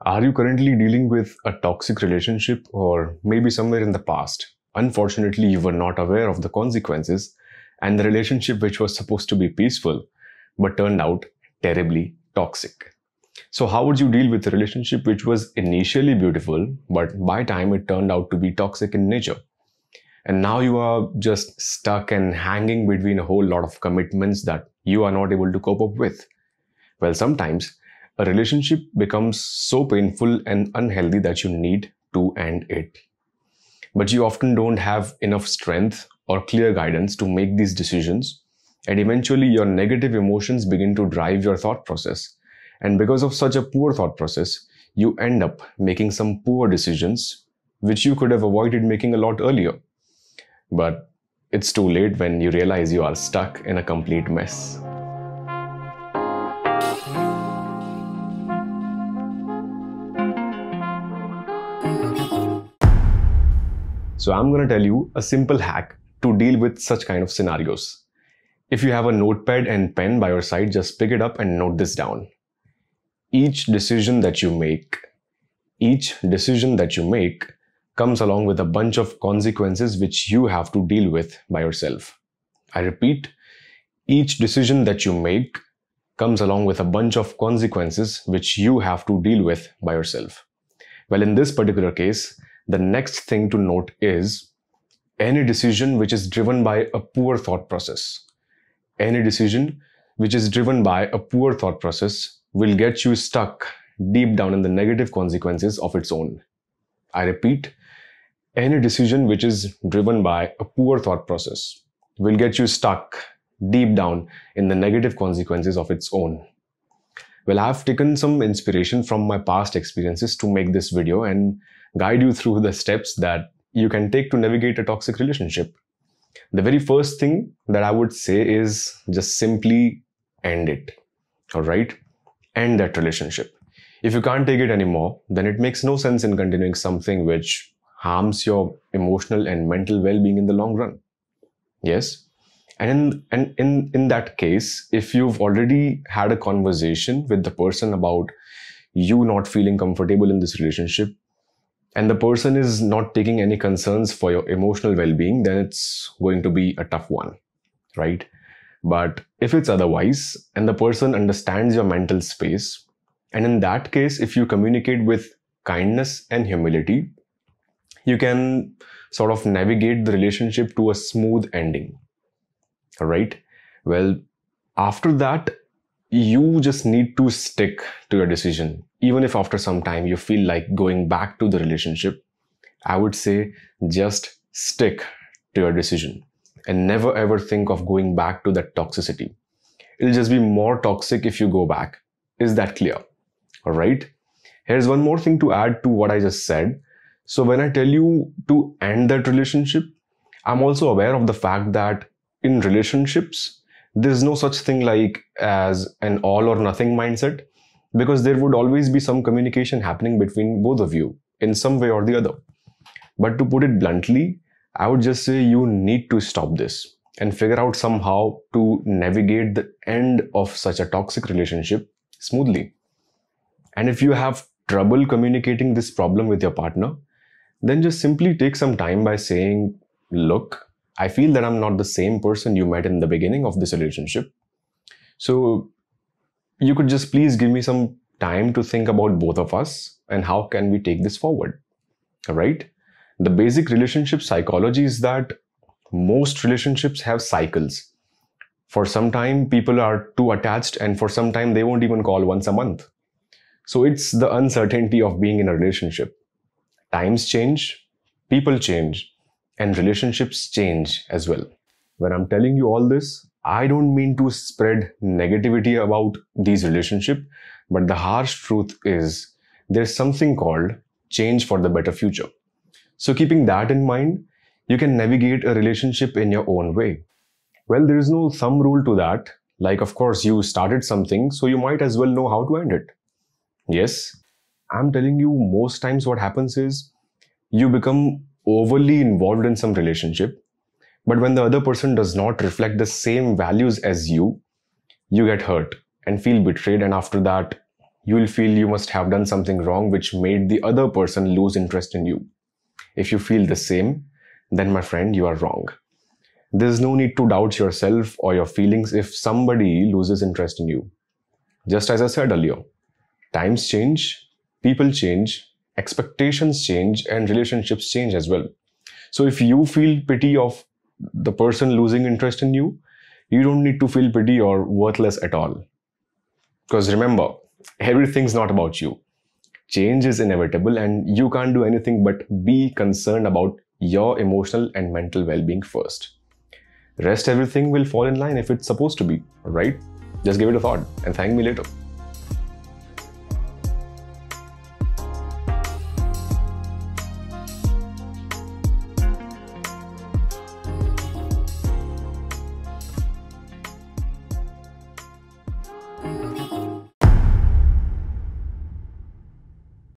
Are you currently dealing with a toxic relationship or maybe somewhere in the past? Unfortunately, you were not aware of the consequences and the relationship which was supposed to be peaceful but turned out terribly toxic. So how would you deal with a relationship which was initially beautiful but by time it turned out to be toxic in nature? And now you are just stuck and hanging between a whole lot of commitments that you are not able to cope up with. Well, sometimes a relationship becomes so painful and unhealthy that you need to end it. But you often don't have enough strength or clear guidance to make these decisions, and eventually your negative emotions begin to drive your thought process. And because of such a poor thought process, you end up making some poor decisions which you could have avoided making a lot earlier. But it's too late when you realize you are stuck in a complete mess. So I'm going to tell you a simple hack to deal with such kind of scenarios. If you have a notepad and pen by your side, just pick it up and note this down. Each decision that you make comes along with a bunch of consequences which you have to deal with by yourself. I repeat, each decision that you make comes along with a bunch of consequences which you have to deal with by yourself. Well, in this particular case, the next thing to note is any decision which is driven by a poor thought process. Any decision which is driven by a poor thought process will get you stuck deep down in the negative consequences of its own. I repeat, any decision which is driven by a poor thought process will get you stuck deep down in the negative consequences of its own. Well, I've taken some inspiration from my past experiences to make this video and guide you through the steps that you can take to navigate a toxic relationship. The very first thing that I would say is just simply end it. Alright? End that relationship. If you can't take it anymore, then it makes no sense in continuing something which harms your emotional and mental well-being in the long run. Yes? And in that case, if you've already had a conversation with the person about you not feeling comfortable in this relationship, and the person is not taking any concerns for your emotional well-being, then it's going to be a tough one, right? But if it's otherwise, and the person understands your mental space, and in that case, if you communicate with kindness and humility, you can sort of navigate the relationship to a smooth ending. All right. Well, after that, you just need to stick to your decision. Even if after some time you feel like going back to the relationship, I would say just stick to your decision and never ever think of going back to that toxicity. It'll just be more toxic if you go back. Is that clear? All right. Here's one more thing to add to what I just said. So when I tell you to end that relationship, I'm also aware of the fact that in relationships, there's no such thing like as an all or nothing mindset, because there would always be some communication happening between both of you in some way or the other. But to put it bluntly, I would just say you need to stop this and figure out somehow to navigate the end of such a toxic relationship smoothly. And if you have trouble communicating this problem with your partner, then just simply take some time by saying, look, I feel that I'm not the same person you met in the beginning of this relationship. So you could just please give me some time to think about both of us and how can we take this forward. All right. The basic relationship psychology is that most relationships have cycles. For some time, people are too attached, and for some time, they won't even call once a month. So it's the uncertainty of being in a relationship. Times change, people change, and relationships change as well. When I'm telling you all this, I don't mean to spread negativity about these relationships, but the harsh truth is there's something called change for the better future. So keeping that in mind, you can navigate a relationship in your own way. Well, there is no thumb rule to that. Like, of course, you started something, so you might as well know how to end it. Yes, I'm telling you, most times what happens is you become overly involved in some relationship, but when the other person does not reflect the same values as you get hurt and feel betrayed, and after that you will feel you must have done something wrong which made the other person lose interest in you. If you feel the same, then my friend, you are wrong. There's no need to doubt yourself or your feelings if somebody loses interest in you. Just as I said earlier, times change, people change, expectations change, and relationships change as well. So if you feel pity of the person losing interest in you, you don't need to feel pity or worthless at all. Because remember, everything's not about you. Change is inevitable and you can't do anything but be concerned about your emotional and mental well-being first. Rest everything will fall in line if it's supposed to be, right? Just give it a thought and thank me later.